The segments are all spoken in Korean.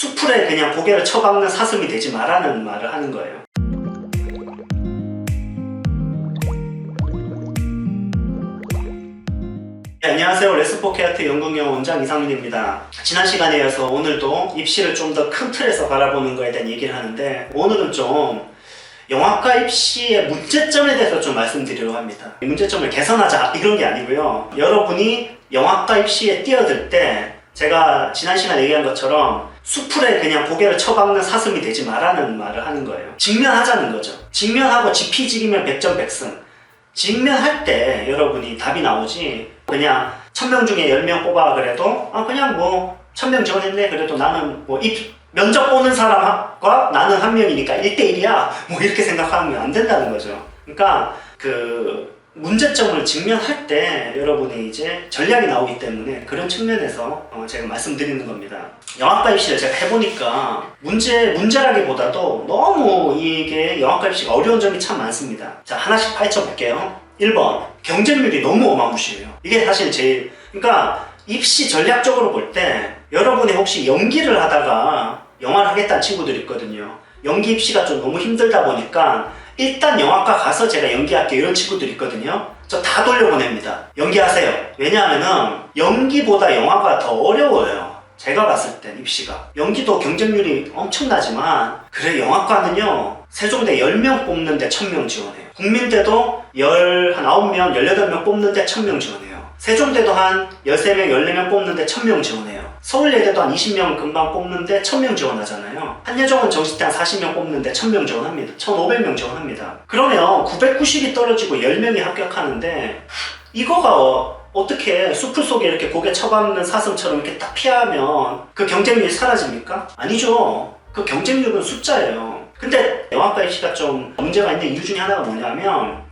수풀에 그냥 고개를 쳐박는 사슴이 되지 마라는 말을 하는 거예요. 네, 안녕하세요. 레스포케아트 연극영어 원장 이상민입니다. 지난 시간에 이어서 오늘도 입시를 좀 더 큰 틀에서 바라보는 거에 대한 얘기를 하는데, 오늘은 좀 영화과 입시의 문제점에 대해서 좀 말씀드리려고 합니다. 문제점을 개선하자 이런 게 아니고요, 여러분이 영화과 입시에 뛰어들 때 제가 지난 시간에 얘기한 것처럼 수풀에 그냥 고개를 쳐박는 사슴이 되지 마라는 말을 하는 거예요. 직면하자는 거죠. 직면하고 지피지기면 백전백승. 직면할 때 여러분이 답이 나오지, 그냥 1000명 중에 10명 뽑아 그래도 그냥 뭐 1000명 지원했네 그래도 나는 뭐 면접 보는 사람과 나는 한 명이니까 1대1이야 뭐 이렇게 생각하면 안 된다는 거죠. 그러니까 그 문제점을 직면할 때 여러분이 이제 전략이 나오기 때문에 그런 측면에서 제가 말씀드리는 겁니다. 영화과 입시를 제가 해보니까 문제라기보다도 너무 이게 영화과 입시가 어려운 점이 참 많습니다. 자, 하나씩 파헤쳐 볼게요. 1번, 경쟁률이 너무 어마무시해요. 이게 사실 그러니까 입시 전략적으로 볼 때 여러분이 혹시 연기를 하다가 영화를 하겠다는 친구들이 있거든요. 연기 입시가 좀 너무 힘들다 보니까 일단 영화과 가서 제가 연기할게요 이런 친구들이 있거든요. 저 다 돌려보냅니다. 연기하세요. 왜냐하면은 연기보다 영화가 더 어려워요. 제가 봤을 땐 입시가. 연기도 경쟁률이 엄청나지만 그래, 영화과는요 세종대 10명 뽑는데 1000명 지원해요. 국민대도 9명, 18명 뽑는데 1000명 지원해요. 세종대도 한 13명, 14명 뽑는데 1000명 지원해요. 서울예대도 한 20명 금방 뽑는데 1000명 지원하잖아요. 한예종은 정시대 한 40명 뽑는데 1000명 지원합니다. 1500명 지원합니다. 그러면 990이 떨어지고 10명이 합격하는데, 이거가 어떻게 수풀 속에 이렇게 고개 쳐박는 사슴처럼 이렇게 딱 피하면 그 경쟁률이 사라집니까? 아니죠. 그 경쟁률은 숫자예요. 근데 영화과 입시가 좀 문제가 있는 이유 중에 하나가 뭐냐면,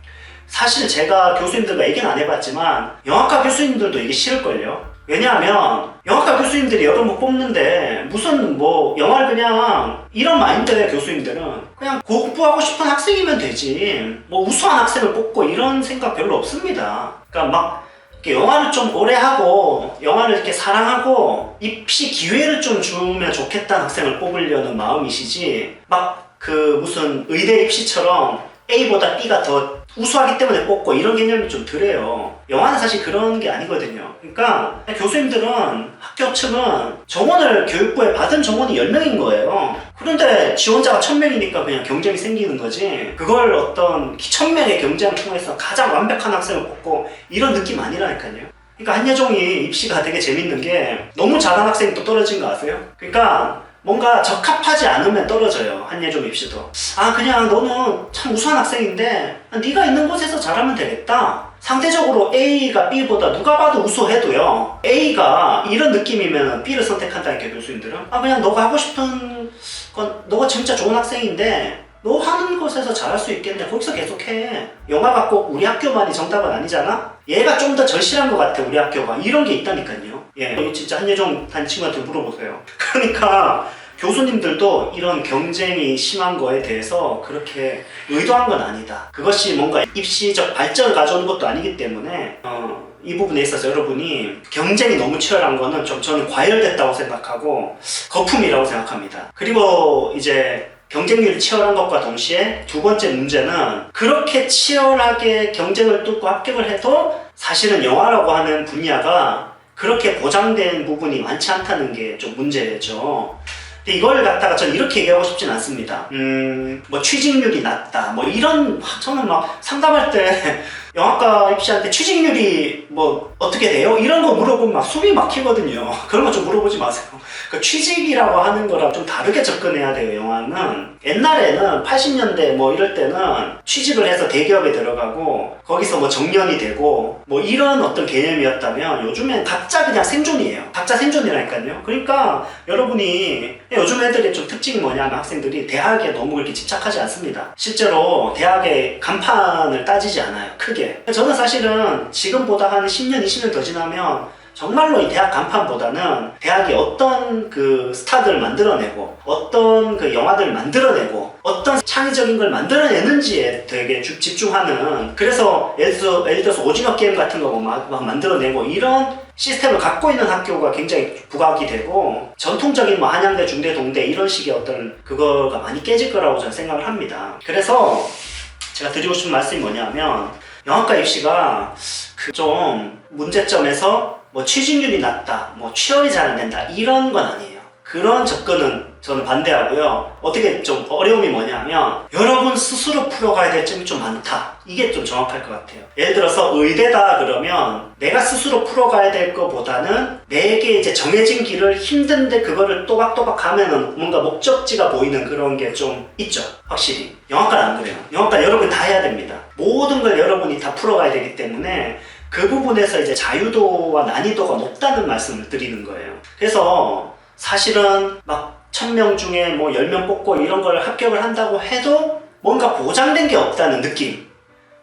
사실 제가 교수님들과 얘기는 안 해봤지만 영화과 교수님들도 이게 싫을걸요. 왜냐하면 영화과 교수님들이 여러 번 뽑는데 무슨 뭐 영화를 그냥 이런 마인드의 교수님들은 그냥 공부하고 싶은 학생이면 되지 뭐 우수한 학생을 뽑고 이런 생각 별로 없습니다. 그러니까 막 이렇게 영화를 좀 오래 하고 영화를 이렇게 사랑하고 입시 기회를 좀 주면 좋겠다는 학생을 뽑으려는 마음이시지, 막 그 무슨 의대 입시처럼 A보다 B가 더 우수하기 때문에 뽑고 이런 개념이 좀 덜해요. 영화는 사실 그런 게 아니거든요. 그러니까 교수님들은, 학교 측은 정원을 교육부에 받은 정원이 10명인 거예요. 그런데 지원자가 1000명이니까 그냥 경쟁이 생기는 거지, 그걸 어떤 1000명의 경쟁을 통해서 가장 완벽한 학생을 뽑고 이런 느낌 아니라니까요. 그러니까 한예종이 입시가 되게 재밌는 게, 너무 잘한 학생이 또 떨어진 거 아세요? 그러니까 뭔가 적합하지 않으면 떨어져요. 한예종 입시도. 그냥 너는 참 우수한 학생인데 네가 있는 곳에서 잘하면 되겠다. 상대적으로 A가 B보다 누가 봐도 우수해도요, A가 이런 느낌이면 B를 선택한다니까 교수님들은. 그냥 너가 하고 싶은 건, 너가 진짜 좋은 학생인데 너 하는 곳에서 잘할 수 있겠네, 거기서 계속해. 영화가 꼭 우리 학교만이 정답은 아니잖아? 얘가 좀 더 절실한 것 같아 우리 학교가, 이런 게 있다니까요. 이거 진짜 한예종 단 친구한테 물어보세요. 그러니까 교수님들도 이런 경쟁이 심한 거에 대해서 그렇게 의도한 건 아니다. 그것이 뭔가 입시적 발전을 가져오는 것도 아니기 때문에 이 부분에 있어서 여러분이 경쟁이 너무 치열한 거는 저는 과열됐다고 생각하고 거품이라고 생각합니다. 그리고 이제 경쟁률이 치열한 것과 동시에 두 번째 문제는, 그렇게 치열하게 경쟁을 뚫고 합격을 해도 사실은 영화라고 하는 분야가 그렇게 보장된 부분이 많지 않다는 게 좀 문제죠. 근데 이걸 갖다가 저는 이렇게 얘기하고 싶진 않습니다. 뭐 취직률이 낮다 뭐 이런, 저는 막 상담할 때 영화과 입시한테 취직률이 뭐 어떻게 돼요? 이런 거 물어보면 막 숨이 막히거든요. 그런 거 좀 물어보지 마세요. 그 취직이라고 하는 거랑 좀 다르게 접근해야 돼요. 영화는 옛날에는 80년대 뭐 이럴 때는 취직을 해서 대기업에 들어가고 거기서 뭐 정년이 되고 뭐 이런 어떤 개념이었다면, 요즘엔 각자 그냥 생존이에요. 각자 생존이라니까요. 그러니까 여러분이, 요즘 애들의 좀 특징이 뭐냐면 학생들이 대학에 너무 그렇게 집착하지 않습니다. 실제로 대학의 간판을 따지지 않아요, 크게. 저는 사실은 지금보다 한 10년, 20년 더 지나면 정말로 이 대학 간판보다는 대학이 어떤 그 스타들을 만들어내고 어떤 그 영화들을 만들어내고 어떤 창의적인 걸 만들어내는지에 되게 집중하는, 그래서 예를 들어서 오징어 게임 같은 거 막 만들어내고 이런 시스템을 갖고 있는 학교가 굉장히 부각이 되고, 전통적인 뭐 한양대, 중대, 동대 이런 식의 어떤 그거가 많이 깨질 거라고 저는 생각을 합니다. 그래서 제가 드리고 싶은 말씀이 뭐냐면, 영화과 입시가 그 좀 문제점에서 뭐 취직률이 낮다, 뭐 취업이 잘 안 된다 이런 건 아니에요. 그런 접근은 저는 반대하고요. 어떻게 좀 어려움이 뭐냐면, 여러분 스스로 풀어가야 될 점이 좀 많다. 이게 좀 정확할 것 같아요. 예를 들어서 의대다 그러면 내가 스스로 풀어가야 될 것보다는 내게 이제 정해진 길을 힘든데 그거를 또박또박 가면은 뭔가 목적지가 보이는 그런 게 좀 있죠. 확실히. 영화과는 안 그래요. 영화과 여러분이 다 해야 됩니다. 모든 걸 여러분이 다 풀어가야 되기 때문에 그 부분에서 이제 자유도와 난이도가 높다는 말씀을 드리는 거예요. 그래서 사실은 막 1000명 중에 뭐 10명 뽑고 이런 걸 합격을 한다고 해도 뭔가 보장된 게 없다는 느낌.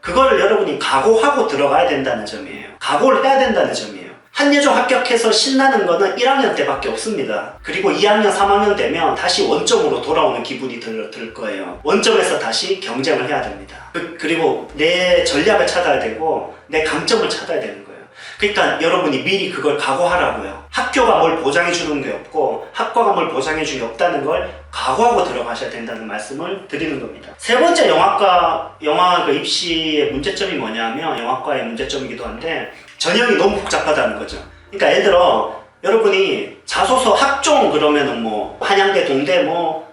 그거를 여러분이 각오하고 들어가야 된다는 점이에요. 각오를 해야 된다는 점이에요. 한예종 합격해서 신나는 거는 1학년 때밖에 없습니다. 그리고 2학년, 3학년 되면 다시 원점으로 돌아오는 기분이 들 거예요. 원점에서 다시 경쟁을 해야 됩니다. 그리고 내 전략을 찾아야 되고 내 강점을 찾아야 되는 거예요. 그러니까 여러분이 미리 그걸 각오하라고요. 학교가 뭘 보장해 주는 게 없고 학과가 뭘 보장해 주는 게 없다는 걸 각오하고 들어가셔야 된다는 말씀을 드리는 겁니다. 세 번째 영화 그 입시의 문제점이 뭐냐면, 영화과의 문제점이기도 한데 전형이 너무 복잡하다는 거죠. 그러니까 예를 들어 여러분이 자소서 학종 그러면은 뭐 한양대, 동대, 뭐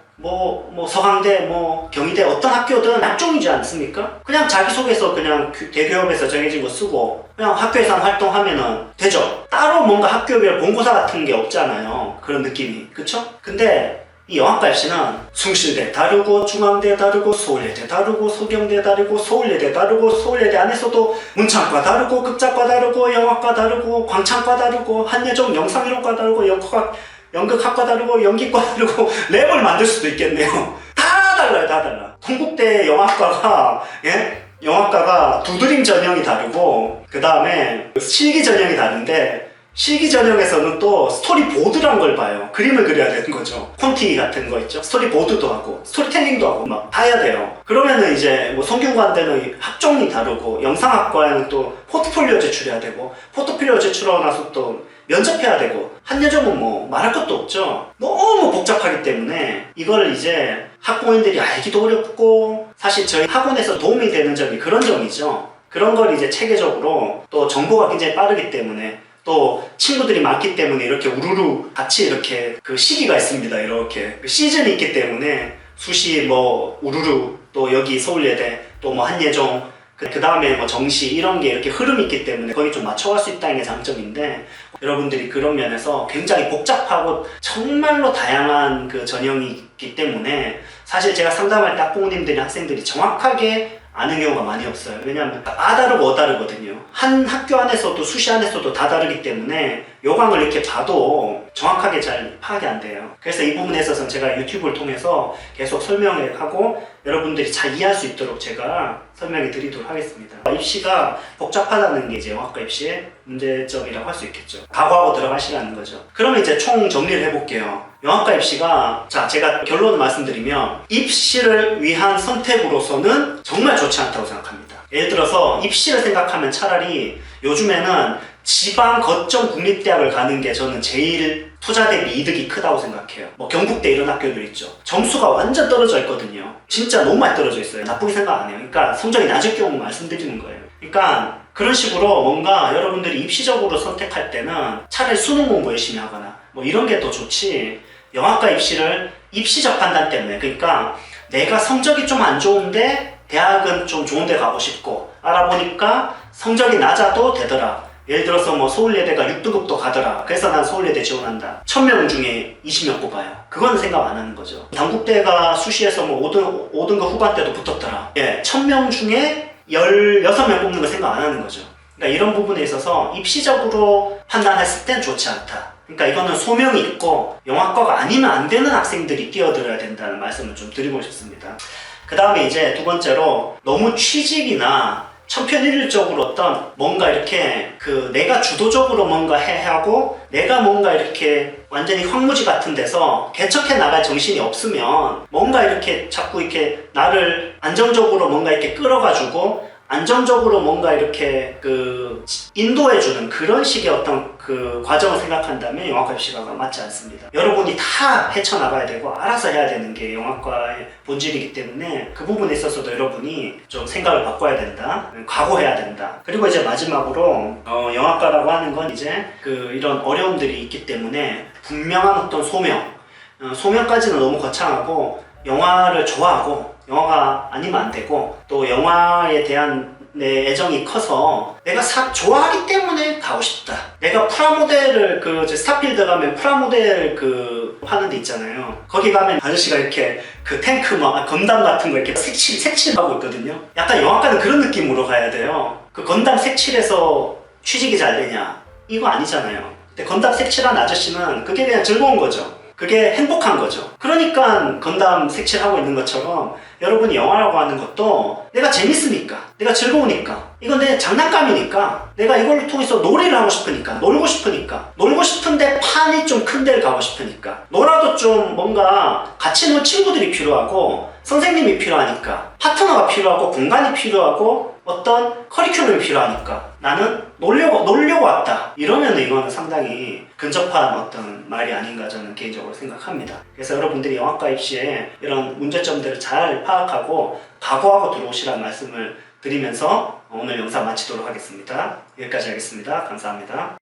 서강대, 뭐 경희대 어떤 학교든 학종이지 않습니까? 그냥 자기소개서 그냥 대기업에서 정해진 거 쓰고 그냥 학교에서 활동하면은 되죠. 따로 뭔가 학교별 본고사 같은 게 없잖아요. 그런 느낌이. 그쵸? 근데 이 영화과 입시는 숭실대 다르고 중앙대 다르고 서울예대 다르고 서경대 다르고 서울예대 다르고 서울예대 안에서도 문창과 다르고 극작과 다르고 영화과 다르고 광창과 다르고 한예종 영상이론과 다르고 연극학과 다르고 연기과 다르고 랩을 만들 수도 있겠네요. 다 달라요. 다 달라. 동국대 영화과가 영화과가 두드림 전형이 다르고 그 다음에 실기 전형이 다른데, 실기 전형에서는 또 스토리보드란 걸 봐요. 그림을 그려야 되는 거죠. 콘티 같은 거 있죠. 스토리보드도 하고 스토리텔링도 하고 막 다 해야 돼요. 그러면은 이제 뭐 성균관대는 학종이 다르고 영상학과에는 또 포트폴리오 제출해야 되고 포트폴리오 제출하고 나서 또 면접해야 되고, 한예종은 뭐 말할 것도 없죠. 너무 복잡하기 때문에 이걸 이제 학부모님들이 알기도 어렵고, 사실 저희 학원에서 도움이 되는 점이 그런 점이죠. 그런 걸 이제 체계적으로, 또 정보가 굉장히 빠르기 때문에 또 친구들이 많기 때문에 이렇게 우르르 같이 이렇게 그 시기가 있습니다. 이렇게 그 시즌이 있기 때문에 수시 뭐 우르르, 또 여기 서울예대, 또 뭐 한예종, 그 다음에 뭐 정시 이런 게 이렇게 흐름이 있기 때문에 거기 좀 맞춰갈 수 있다는 게 장점인데, 여러분들이 그런 면에서 굉장히 복잡하고 정말로 다양한 그 전형이 있기 때문에 사실 제가 상담할 때 학부모님들이 학생들이 정확하게 아는 경우가 많이 없어요. 왜냐하면 아 다르고 어 다르거든요. 한 학교 안에서도 수시 안에서도 다 다르기 때문에 요강을 이렇게 봐도 정확하게 잘 파악이 안 돼요. 그래서 이 부분에 있어서는 제가 유튜브를 통해서 계속 설명을 하고 여러분들이 잘 이해할 수 있도록 제가 설명해 드리도록 하겠습니다. 입시가 복잡하다는 게 이제 영화과 입시의 문제점이라고 할 수 있겠죠. 각오하고 들어가시라는 거죠. 그러면 이제 총 정리를 해볼게요. 영화과 입시가, 자, 제가 결론을 말씀드리면 입시를 위한 선택으로서는 정말 좋지 않다고 생각합니다. 예를 들어서 입시를 생각하면 차라리 요즘에는 지방 거점 국립대학을 가는 게 저는 제일 투자 대비 이득이 크다고 생각해요. 뭐 경북대 이런 학교들 있죠. 점수가 완전 떨어져 있거든요. 진짜 너무 많이 떨어져 있어요. 나쁘게 생각 안 해요. 그러니까 성적이 낮을 경우 말씀드리는 거예요. 그러니까 그런 식으로 뭔가 여러분들이 입시적으로 선택할 때는 차라리 수능 공부 열심히 하거나 뭐 이런 게 더 좋지, 영화과 입시를 입시적 판단 때문에, 그러니까 내가 성적이 좀 안 좋은데 대학은 좀 좋은 데 가고 싶고 알아보니까 성적이 낮아도 되더라. 예를 들어서 뭐 서울예대가 6등급도 가더라. 그래서 난 서울예대 지원한다. 1000명 중에 20명 뽑아요. 그건 생각 안 하는 거죠. 단국대가 수시에서 뭐 5등급 후반대도 붙었더라. 1000명 중에 16명 뽑는 거 생각 안 하는 거죠. 그러니까 이런 부분에 있어서 입시적으로 판단했을 땐 좋지 않다. 그러니까 이거는 소명이 있고 영화과가 아니면 안 되는 학생들이 끼어들어야 된다는 말씀을 좀 드리고 싶습니다. 그 다음에 이제 두 번째로 너무 취직이나 천편일률적으로 어떤 뭔가 이렇게 그 내가 주도적으로 뭔가 해야 하고 내가 뭔가 이렇게 완전히 황무지 같은 데서 개척해 나갈 정신이 없으면 뭔가 이렇게 자꾸 이렇게 나를 안정적으로 뭔가 이렇게 끌어가지고 안정적으로 뭔가 이렇게 그 인도해주는 그런 식의 어떤 그 과정을 생각한다면 영화과 입시가 맞지 않습니다. 여러분이 다 헤쳐나가야 되고 알아서 해야 되는 게 영화과의 본질이기 때문에 그 부분에 있어서도 여러분이 좀 생각을 바꿔야 된다. 각오해야 된다. 그리고 이제 마지막으로 영화과라고 하는 건 이제 그 이런 어려움들이 있기 때문에 분명한 어떤 소명까지는 너무 거창하고 영화를 좋아하고 영화가 아니면 안 되고 또 영화에 대한 내 애정이 커서 내가 좋아하기 때문에 가고 싶다. 내가 프라모델을 그 스타필드 가면 프라모델 그 하는 데 있잖아요. 거기 가면 아저씨가 이렇게 그 탱크 막 건담 같은 거 이렇게 색칠하고 있거든요. 약간 영화과는 그런 느낌으로 가야 돼요. 그 건담 색칠해서 취직이 잘 되냐? 이거 아니잖아요. 근데 건담 색칠한 아저씨는 그게 그냥 즐거운 거죠. 그게 행복한 거죠. 그러니까 건담 색칠하고 있는 것처럼 여러분이 영화라고 하는 것도 내가 재밌으니까, 내가 즐거우니까, 이건 내 장난감이니까, 내가 이걸 통해서 놀이를 하고 싶으니까, 놀고 싶은데 판이 좀 큰 데를 가고 싶으니까, 놀아도 좀 뭔가 같이 놀 친구들이 필요하고, 선생님이 필요하니까, 파트너가 필요하고, 공간이 필요하고, 어떤 커리큘럼이 필요하니까 나는 놀려고 왔다. 이러면 이거는 상당히 근접한 어떤 말이 아닌가 저는 개인적으로 생각합니다. 그래서 여러분들이 영화과 입시에 이런 문제점들을 잘 파악하고 각오하고 들어오시라는 말씀을 드리면서 오늘 영상 마치도록 하겠습니다. 여기까지 하겠습니다. 감사합니다.